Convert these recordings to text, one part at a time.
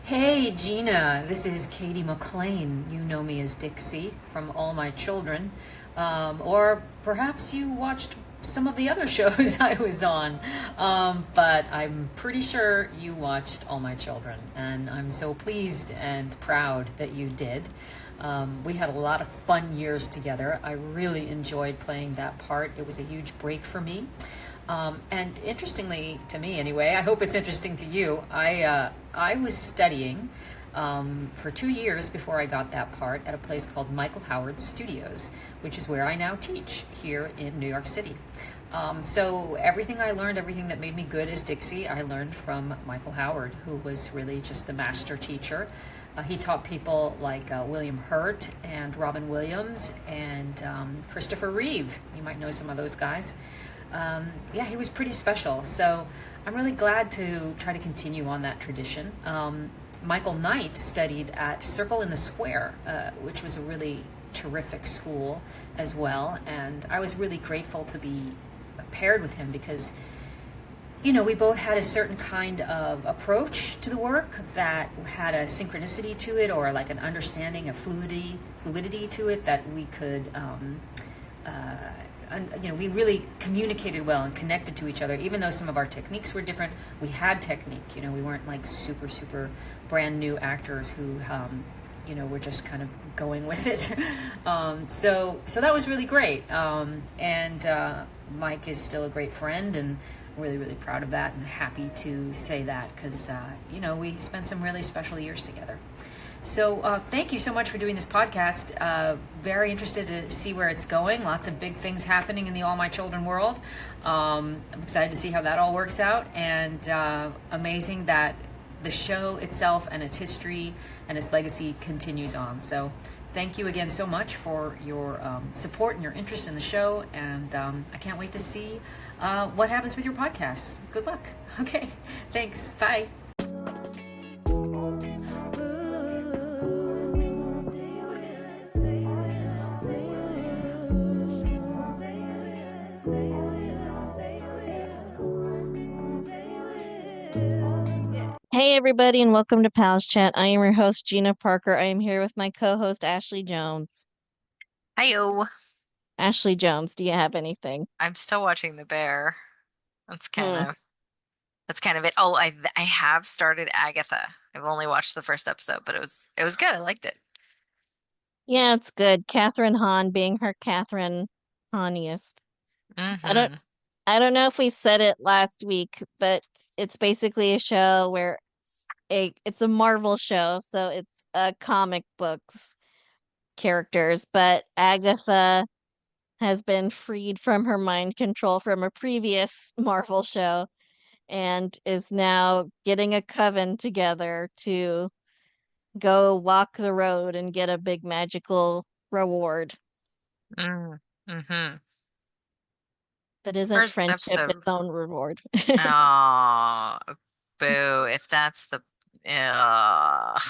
Hey Gina, this is Cady McClain. You know me as Dixie from All My Children. Or perhaps you watched some of the other shows I was on. But I'm pretty sure you watched All My Children, and I'm so pleased and proud that you did. We had a lot of fun years together. I really enjoyed playing that part. It was a huge break for me. And interestingly to me, anyway, I hope it's interesting to you. I was studying for 2 years before I got that part at a place called Michael Howard Studios, which is where I now teach here in New York City. So everything I learned, everything that made me good as Dixie, I learned from Michael Howard, who was really just the master teacher. He taught people like William Hurt and Robin Williams and Christopher Reeve. You might know some of those guys. Yeah, he was pretty special. So I'm really glad to try to continue on that tradition. Michael Knight studied at Circle in the Square, which was a really terrific school as well. And I was really grateful to be paired with him because, you know, we both had a certain kind of approach to the work that had a synchronicity to it, or like an understanding of fluidity to it that we could we really communicated well and connected to each other. Even though some of our techniques were different, we had technique. You know, we weren't like super brand new actors who, were just kind of going with it. So that was really great. And Mike is still a great friend, and really proud of that, and happy to say that because we spent some really special years together. So thank you so much for doing this podcast. Very interested to see where it's going. Lots of big things happening in the All My Children world. I'm excited to see how that all works out. And amazing that the show itself and its history and its legacy continues on. So thank you again so much for your support and your interest in the show. And I can't wait to see what happens with your podcast. Good luck. Okay, thanks. Bye. Hey, everybody, and welcome to Pals Chat. I am your host, Gina Parker. I am here with my co host, Ashley Jones. Hiyo. Ashley Jones, do you have anything? I'm still watching The Bear. That's kind Hmm. of that's kind of it. Oh, I have started Agatha. I've only watched the first episode, but it was good. I liked it. Yeah, it's good. Catherine Hahn being her Catherine Hahniest. I don't Hmm. I don't know if we said it last week, but it's basically a show where it's a Marvel show, so it's comic books characters, but Agatha has been freed from her mind control from a previous Marvel show and is now getting a coven together to go walk the road and get a big magical reward. Mm-hmm. But isn't First friendship its episode. own reward? Oh, boo. If that's the Ugh.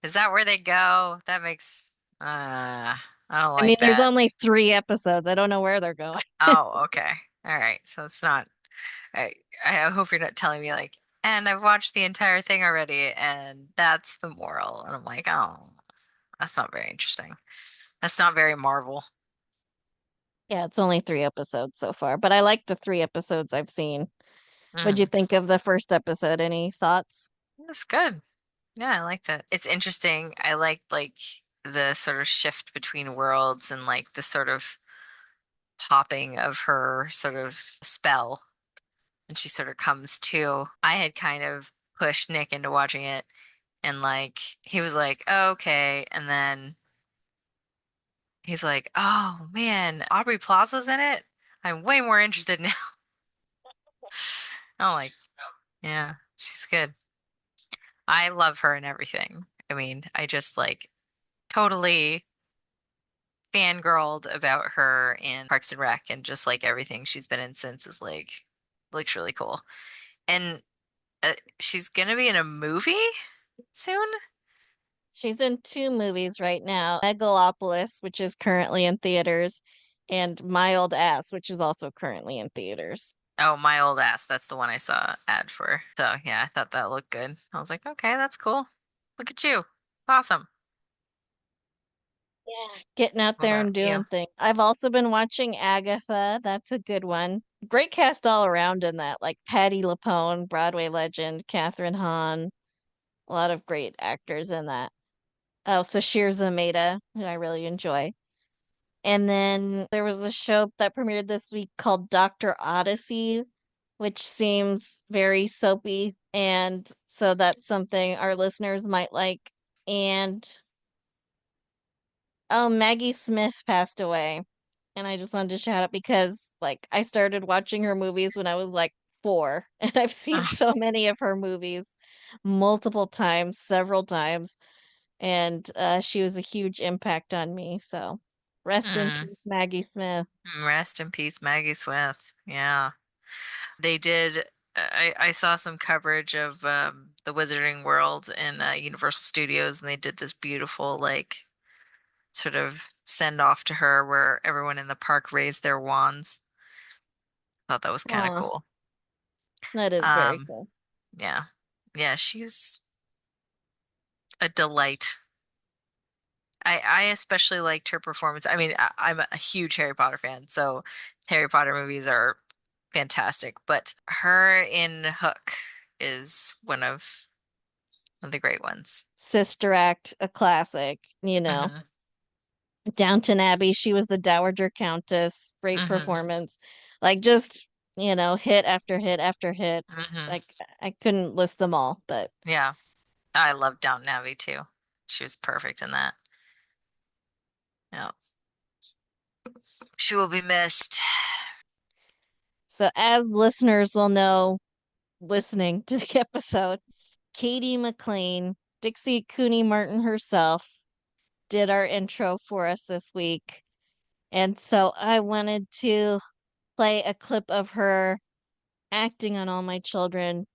Is that where they go? That makes I don't I mean, like there's that. only 3 episodes. I don't know where they're going. Oh, okay. All right. So it's not I I hope you're not telling me like, and I've watched the entire thing already, and that's the moral. And I'm like, oh, that's not very interesting. That's not very Marvel. Yeah, it's only 3 episodes so far, but I like the 3 episodes I've seen. What'd you Mm, think of the first episode? Any thoughts? it's good. Yeah, I liked it. It's interesting. I like the sort of shift between worlds and like the sort of popping of her sort of spell, and she sort of comes to. I had kind of pushed Nick into watching it, and like he was like, oh, okay, and then he's like, "Oh man, Aubrey Plaza's in it. I'm way more interested now." I'm like, "Yeah, she's good. I love her and everything." I mean, I just like totally fangirled about her in Parks and Rec, and just like everything she's been in since is like looks really cool. And she's gonna be in a movie soon. She's in 2 movies right now, Megalopolis, which is currently in theaters, and My Old Ass, which is also currently in theaters. Oh, My Old Ass. That's the one I saw ad for. So yeah, I thought that looked good. I was like, okay, that's cool. Look at you. Awesome. Yeah. Getting out What there about and you? doing things. I've also been watching Agatha. That's a good one. Great cast all around in that, like Patti LuPone, Broadway legend, Catherine Hahn. A lot of great actors in that. Oh, Sashir Zamata, who I really enjoy. And then there was a show that premiered this week called Dr. Odyssey, which seems very soapy. And so that's something our listeners might like. And oh, Maggie Smith passed away. And I just wanted to shout out because, like, I started watching her movies when I was like 4, and I've seen so many of her movies multiple times, several times. And she was a huge impact on me. So rest in Mm. peace, Maggie Smith. Rest in peace, Maggie Smith. Yeah. They did. I saw some coverage of the Wizarding World in Universal Studios, and they did this beautiful, like, sort of send off to her where everyone in the park raised their wands. Thought that was kind of Aw, cool. that is very Um, cool. yeah. Yeah, she was a delight. I especially liked her performance. I mean, I'm a huge Harry Potter fan, so Harry Potter movies are fantastic. But her in Hook is one of the great ones. Sister Act, a classic, you know. Hmm. Downton Abbey, she was the Dowager Countess. Great Hmm. performance. Like just, hit after hit after hit. Hmm. Like I couldn't list them all, but Yeah, I love Downton Abbey too. She was perfect in that. Yeah, she will be missed. so as listeners will know listening to the episode, Cady McClain, Dixie Cooney Martin herself, did our intro for us this week. And so I wanted to play a clip of her acting on All My Children.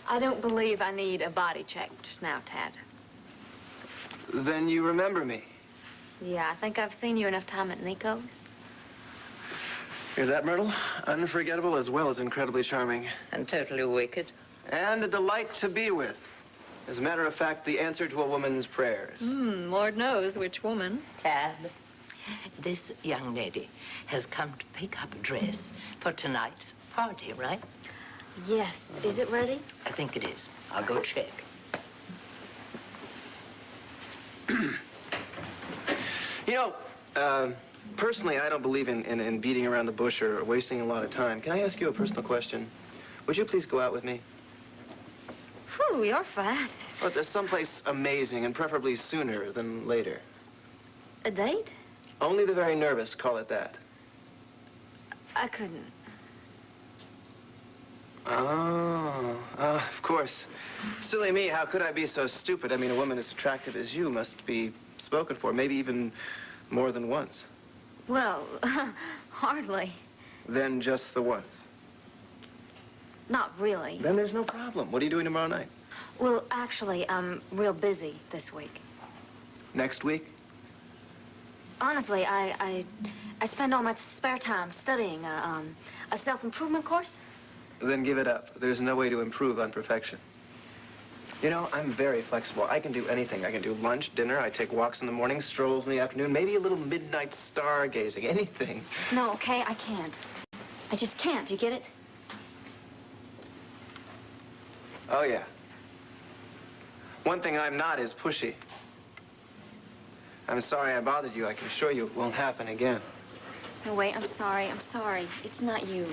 I don't believe I need a body check just now, Tad. Then you remember me. Yeah, I think I've seen you enough time at Nico's. Hear that, Myrtle? Unforgettable as well as incredibly charming. And totally wicked. And a delight to be with. As a matter of fact, the answer to a woman's prayers. Lord knows which woman. Tad, this young lady has come to pick up a dress for tonight's party, right? Yes. Is it ready? I think it is. I'll go check. You know, personally, I don't believe in beating around the bush or wasting a lot of time. Can I ask you a personal question? Would you please go out with me? Whew, you're fast. Well, to someplace amazing, and preferably sooner than later. A date? Only the very nervous call it that. I couldn't. Oh, of course. Silly me, how could I be so stupid? I mean, a woman as attractive as you must be spoken for, maybe even more than once. Well, hardly. Then just the once. Not really. Then there's no problem. What are you doing tomorrow night? Well, actually, I'm real busy this week. Next week? Honestly, I spend all my spare time studying a self-improvement course. Then give it up. There's no way to improve on perfection. You know, I'm very flexible. I can do anything. I can do lunch, dinner, I take walks in the morning, strolls in the afternoon, maybe a little midnight stargazing, anything. No, okay, I can't. I just can't. You get it? Oh, yeah. One thing I'm not is pushy. I'm sorry I bothered you. I can assure you it won't happen again. No, wait, I'm sorry. I'm sorry. It's not you.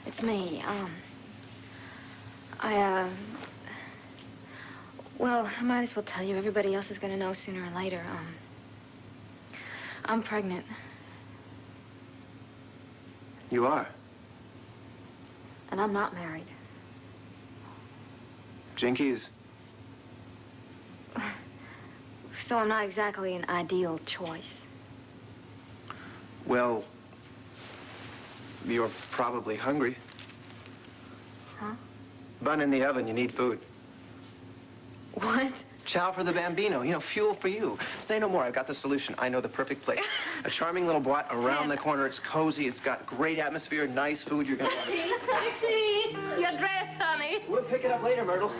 It's me. Well, I might as well tell you. Everybody else is gonna know sooner or later. I'm pregnant. You are? And I'm not married. Jinkies. So I'm not exactly an ideal choice. Well, you're probably hungry. Huh? Bun in the oven, you need food. What? Chow for the Bambino. Fuel for you. Say no more. I've got the solution. I know the perfect place. A charming little boîte around the corner. It's cozy. It's got great atmosphere, nice food. You're going to love it. Dixie, your dress, honey. We'll pick it up later, Myrtle.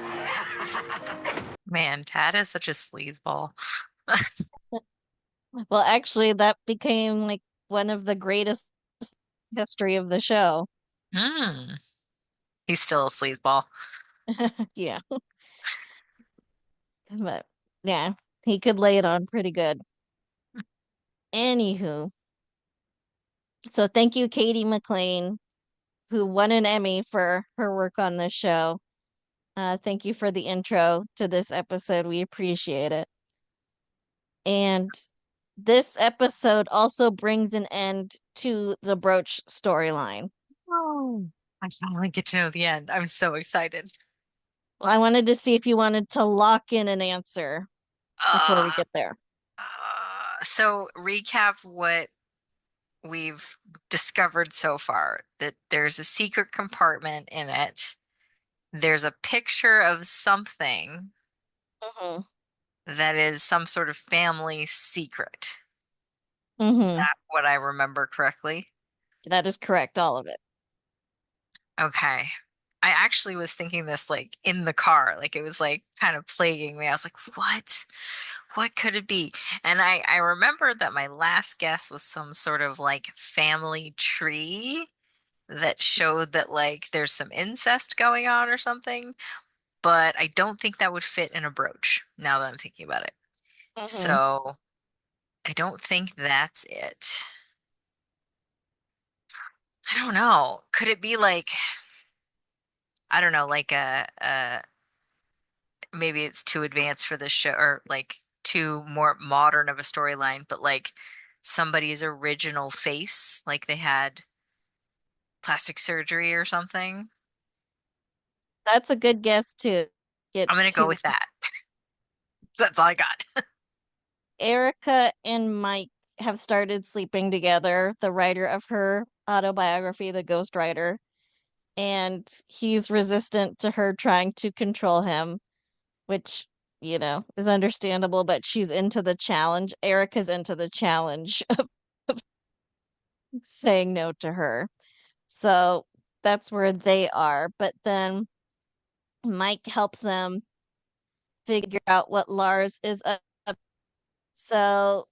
Man, Tad is such a sleazeball. Well, actually, that became like one of the greatest history of the show. Hmm. He's still a sleazeball. Yeah. But yeah, he could lay it on pretty good. Anywho, so thank you, Cady McClain, who won an Emmy for her work on this show. Thank you for the intro to this episode. We appreciate it. And this episode also brings an end to the Brooch storyline. Oh, I finally get to know the end. I'm so excited. I wanted to see if you wanted to lock in an answer before we Uh, get there. so recap what we've discovered so far, that there's a secret compartment in it. There's a picture of something Mm-hmm. that is some sort of family secret. Is Mm-hmm. that what I remember correctly? That is correct, all of it. Okay. I actually was thinking this like in the car, like it was like kind of plaguing me. I was like, what? What could it be? And I remember that my last guess was some sort of like family tree that showed that like there's some incest going on or something, but I don't think that would fit in a brooch now that I'm thinking about it. Mm-hmm. So I don't think that's it. I don't know. Could it be like, I don't know, like a maybe it's too advanced for this show or like too more modern of a storyline, but like somebody's original face, like they had plastic surgery or something. That's a good guess to get I'm gonna go to. with that. That's all I got. Erica and Mike have started sleeping together, the writer of her autobiography, The Ghost Writer, and he's resistant to her trying to control him, which, is understandable, but she's into the challenge. Erica's into the challenge of saying no to her. So that's where they are. But then Mike helps them figure out what Lars is up. So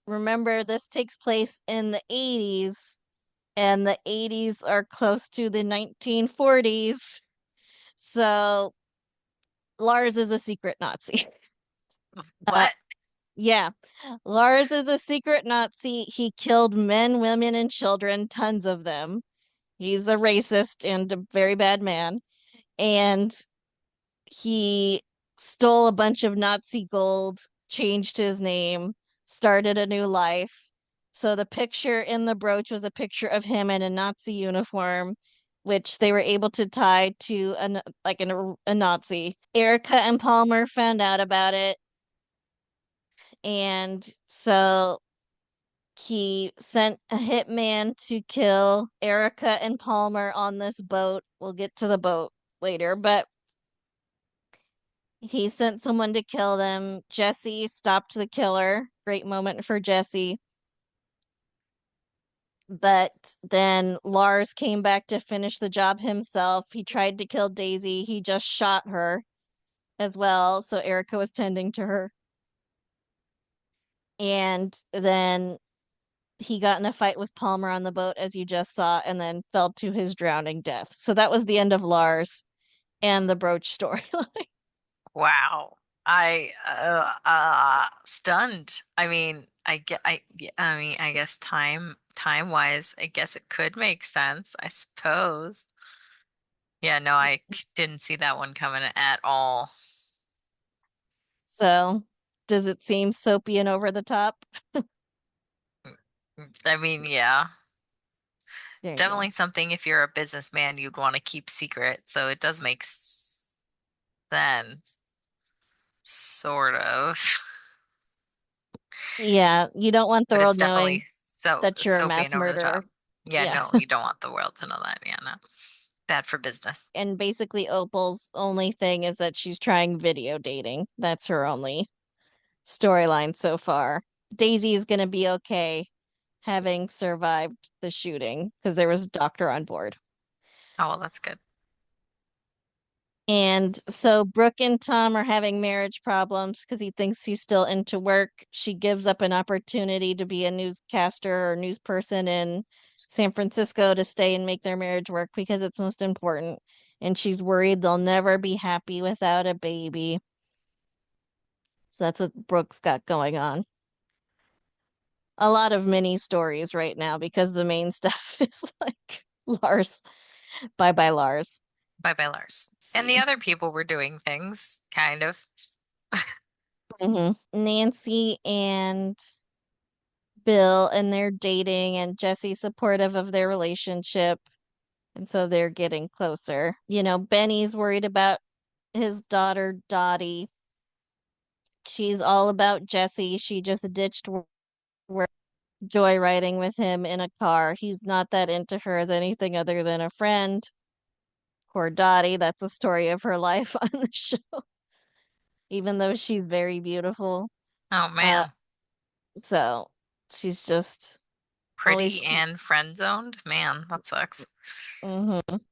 remember, this takes place in the 80s, and the 80s are close to the 1940s. So Lars is a secret Nazi. Uh, What? yeah, Lars is a secret Nazi. He killed men, women, and children, tons of them. He's a racist and a very bad man. And he stole a bunch of Nazi gold, changed his name, started a new life. So the picture in the brooch was a picture of him in a Nazi uniform, which they were able to tie to a Nazi. Erica and Palmer found out about it, and so he sent a hitman to kill Erica and Palmer on this boat. We'll get to the boat later, but he sent someone to kill them. Jesse stopped the killer. Great moment for Jesse. But then Lars came back to finish the job himself. He tried to kill Daisy. He just shot her as well. So Erica was tending to her. And then he got in a fight with Palmer on the boat, as you just saw, and then fell to his drowning death. So that was the end of Lars and the brooch storyline. Wow. I stunned. I mean, I mean, I guess time wise, I guess it could make sense, I suppose. Yeah, no, didn't see that one coming at all. So does it seem soapy and over the top? I mean, yeah. There It's you go. definitely something if you're a businessman you'd want to keep secret, so it does make sense, sort of. Yeah, you don't want the But it's world knowing definitely so that you're a soapy mass and over the murderer. top. Yeah, Yeah. no, you don't want the world to know that. Yeah, no. Bad for business. And basically Opal's only thing is that she's trying video dating. That's her only storyline so far. Daisy is going to be okay having survived the shooting because there was a doctor on board. Oh, well, that's good. And so Brooke and Tom are having marriage problems because he thinks he's still into work. She gives up an opportunity to be a newscaster or news person in San Francisco to stay and make their marriage work because it's most important. And she's worried they'll never be happy without a baby. So that's what Brooke's got going on. A lot of mini stories right now because the main stuff is like Lars. Bye bye, Lars. Bye bye, Lars. And the See. other people were doing things, kind of. Nancy and Bill, and they're dating, and Jesse's supportive of their relationship. And so they're getting closer. Benny's worried about his daughter, Dottie. She's all about Jesse. She just ditched work joyriding with him in a car. He's not that into her as anything other than a friend. Poor Dottie, that's the story of her life on the show, even though she's very beautiful. Oh, Uh, man. so she's just always Pretty and friend zoned. Man, that sucks.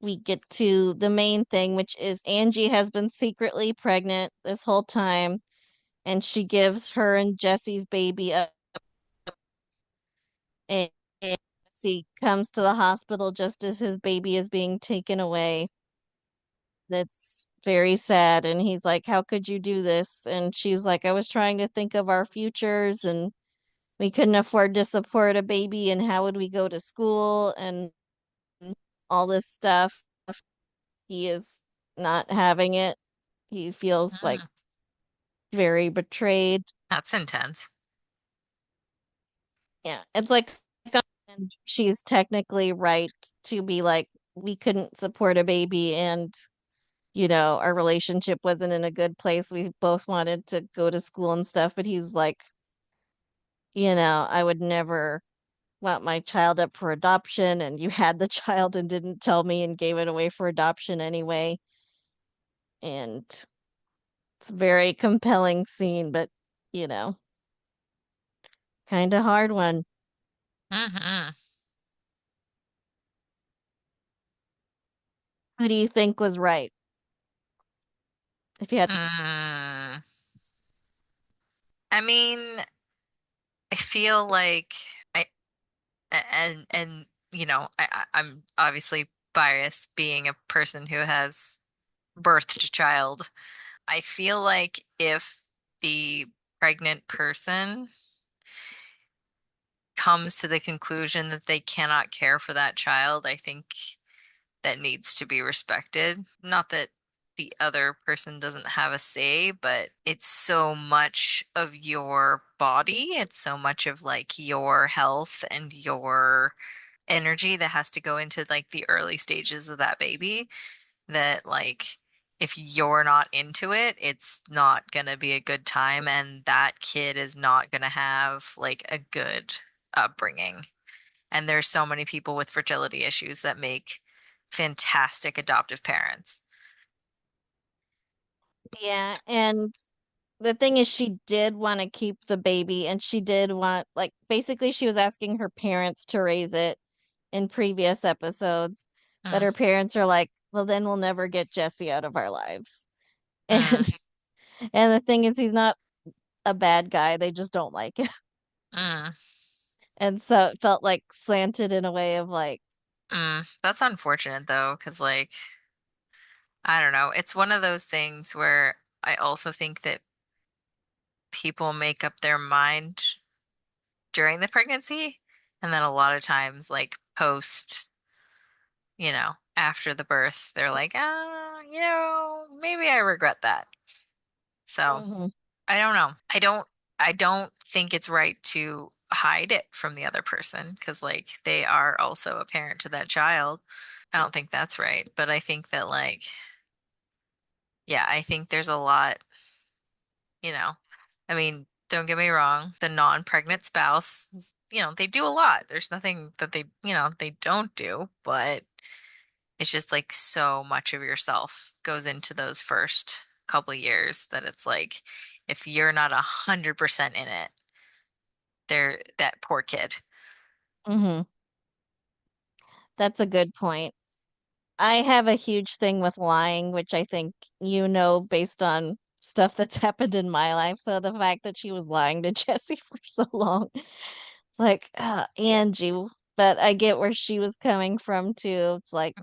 We get to the main thing, which is Angie has been secretly pregnant this whole time, and she gives her and Jesse's baby up, and Jesse comes to the hospital just as his baby is being taken away. That's very sad, and he's like, "How could you do this?" And she's like, "I was trying to think of our futures, and we couldn't afford to support a baby, and how would we go to school and all this stuff." He is not having it. He feels like Mm, very betrayed. that's intense. Yeah, it's like, and she's technically right to be like, we couldn't support a baby, and our relationship wasn't in a good place. We both wanted to go to school and stuff, but he's like, I would never want my child up for adoption, and you had the child and didn't tell me and gave it away for adoption anyway. And it's a very compelling scene, but you know, kind of hard one. Hmm. Who do you think was right? If you had, Mm. I mean, I feel like I and I'm obviously biased being a person who has birthed a child. I feel like if the pregnant person comes to the conclusion that they cannot care for that child, I think that needs to be respected. Not that the other person doesn't have a say, but it's so much of your body. It's so much of like your health and your energy that has to go into like the early stages of that baby that like if you're not into it, it's not gonna be a good time and that kid is not gonna have like a good upbringing. And there's so many people with fertility issues that make fantastic adoptive parents. yeah, and the thing is, she did want to keep the baby, and she did want, like, basically, she was asking her parents to raise it in previous episodes, but Mm, her parents are like, well, then we'll never get Jesse out of our lives. mm, And and the thing is, he's not a bad guy. They just don't like him. mm, And so it felt like slanted in a way of like, That's unfortunate though, because like I don't know, it's one of those things where I also think that people make up their mind during the pregnancy, and then a lot of times, like post, after the birth, they're like, maybe I regret that. So mhm. I don't know. I don't think it's right to hide it from the other person because like they are also a parent to that child. I don't think that's right, but I think that like, yeah, I think there's a lot, you know. I mean, don't get me wrong, the non-pregnant spouse, they do a lot. There's nothing that they don't do, but it's just like so much of yourself goes into those first couple years that it's like if you're not 100% in it, that poor kid. Hmm. That's a good point. I have a huge thing with lying, which I think you know based on stuff that's happened in my life. So the fact that she was lying to Jesse for so long, it's like, Angie. But I get where she was coming from too. It's like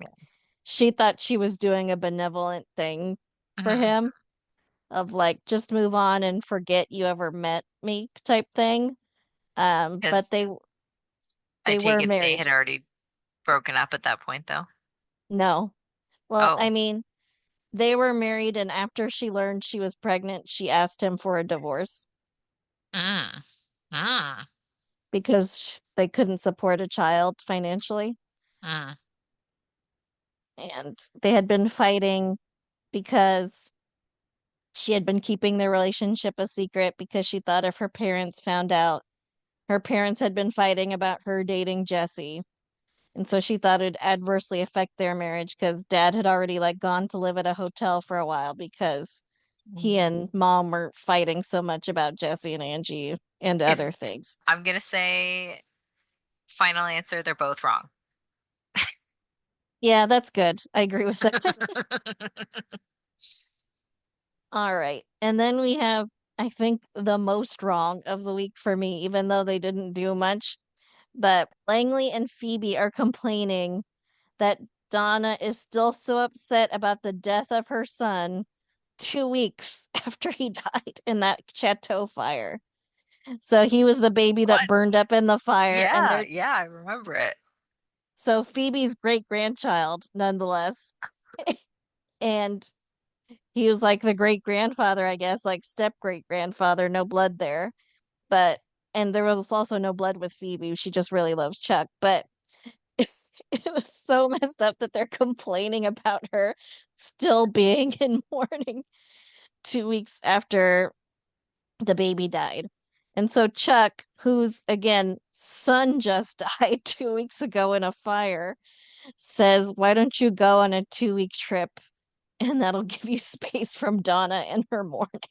she thought she was doing a benevolent thing for Mm-hmm. him, of like just move on and forget you ever met me type thing. But Because I they take were it they married. had already broken up at that point, though. No. Well, I Oh. mean, they were married, and after she learned she was pregnant, she asked him for a divorce Mm. Mm. because they couldn't support a child financially. Mm. And they had been fighting because she had been keeping their relationship a secret because she thought if her parents found out, her parents had been fighting about her dating Jesse. And so she thought it'd adversely affect their marriage because dad had already like gone to live at a hotel for a while because he and mom were fighting so much about Jesse and Angie and Is other things. I'm gonna say final answer, they're both wrong. Yeah, that's good. I agree with that. All right. And then we have, I think, the most wrong of the week for me, even though they didn't do much. But Langley and Phoebe are complaining that Donna is still so upset about the death of her son 2 weeks after he died in that chateau fire. So he was the baby that What? burned up in the fire, and Yeah, they're yeah, I remember it. so Phoebe's great grandchild, nonetheless. And he was like the great grandfather, I guess, like step great grandfather, no blood there. But, and there was also no blood with Phoebe. She just really loves Chuck. But it was so messed up that they're complaining about her still being in mourning 2 weeks after the baby died. And so Chuck, whose again son just died 2 weeks ago in a fire, says, "Why don't you go on a 2 week trip? And that'll give you space from Donna and her mourning."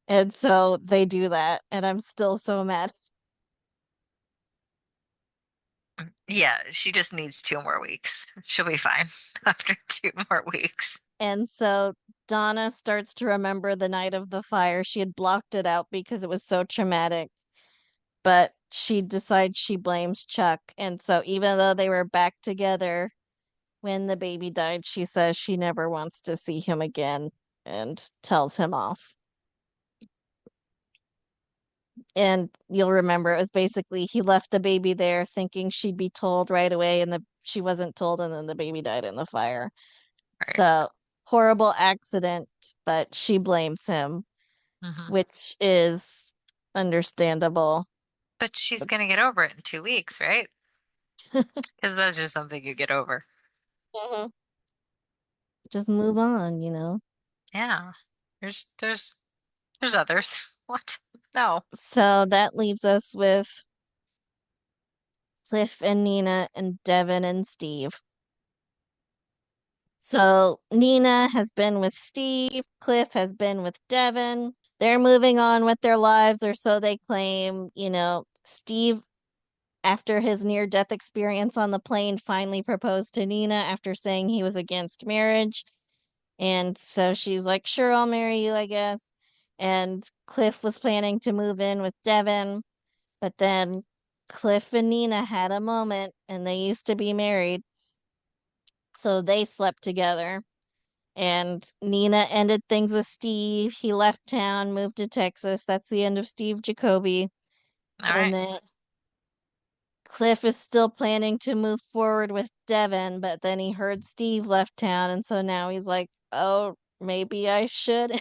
And so they do that, and I'm still so mad. Yeah, she just needs 2 more weeks. She'll be fine after 2 more weeks. And so Donna starts to remember the night of the fire. She had blocked it out because it was so traumatic, but she decides she blames Chuck. And so even though they were back together when the baby died, she says she never wants to see him again and tells him off. And you'll remember it was basically he left the baby there thinking she'd be told right away, and she wasn't told, and then the baby died in the fire. Right. So horrible accident, but she blames him, Hmm. which is understandable. But she's gonna get over it in 2 weeks, right? Because that's just something you get over. Mhm. Just move on. Yeah. There's others. What? No. So that leaves us with Cliff and Nina and Devon and Steve. So Nina has been with Steve, Cliff has been with Devon. They're moving on with their lives, or so they claim. Steve, after his near death experience on the plane, finally proposed to Nina after saying he was against marriage. And so she's like, sure, I'll marry you, I guess. And Cliff was planning to move in with Devon, but then Cliff and Nina had a moment and they used to be married. So they slept together. And Nina ended things with Steve. He left town, moved to Texas. That's the end of Steve Jacoby. All And right. then Cliff is still planning to move forward with Devon, but then he heard Steve left town. And so now he's like, oh, maybe I shouldn't.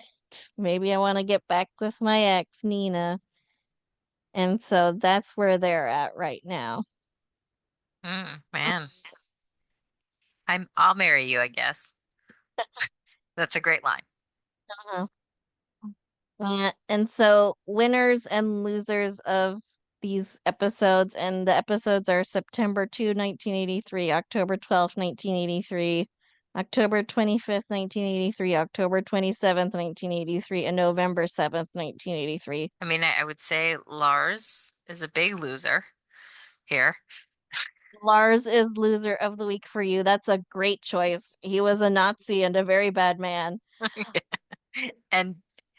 Maybe I want to get back with my ex, Nina. And so that's where they're at right now. Man. I'll marry you, I guess. That's a great line. And so winners and losers of these episodes, and the episodes are September 2, 1983, October 12th, 1983, October 25th, 1983, October 27th, 1983, and November 7th, 1983. I mean, I would say Lars is a big loser here. Lars is loser of the week for you. That's a great choice. He was a Nazi and a very bad man. and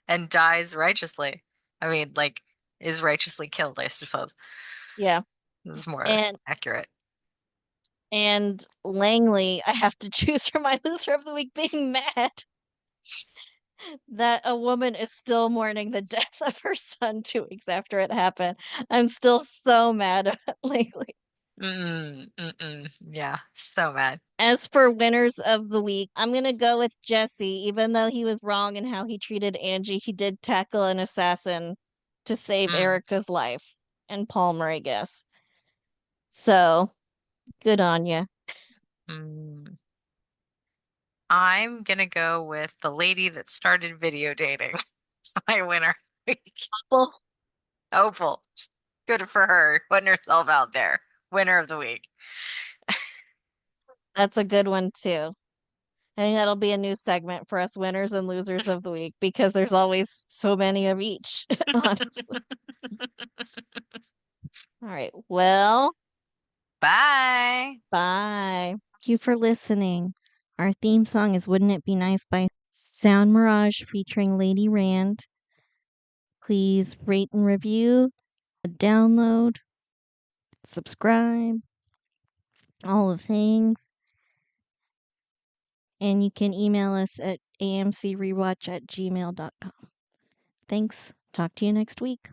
and dies righteously. I mean, like, is righteously killed, I suppose. Yeah. This is more And accurate. and Langley, I have to choose for my loser of the week, being mad that a woman is still mourning the death of her son 2 weeks after it happened. I'm still so mad at Langley. Yeah, so mad. As for winners of the week, I'm gonna go with Jesse. Even though he was wrong in how he treated Angie, he did tackle an assassin to save Mm, Erica's life and Palmer, I guess. So good on you. mm. I'm gonna go with the lady that started video dating. It's my winner. Well, Opal. Good for her, putting herself out there. Winner of the week. that's a good one too. I think that'll be a new segment for us winners and losers of the week because there's always so many of each, honestly. All right. Well, Bye. bye. Thank you for listening. Our theme song is Wouldn't It Be Nice by Sound Mirage featuring Lady Rand. Please rate and review, download, subscribe, all the things. And you can email us at amcrewatch@gmail.com. Thanks. Talk to you next week.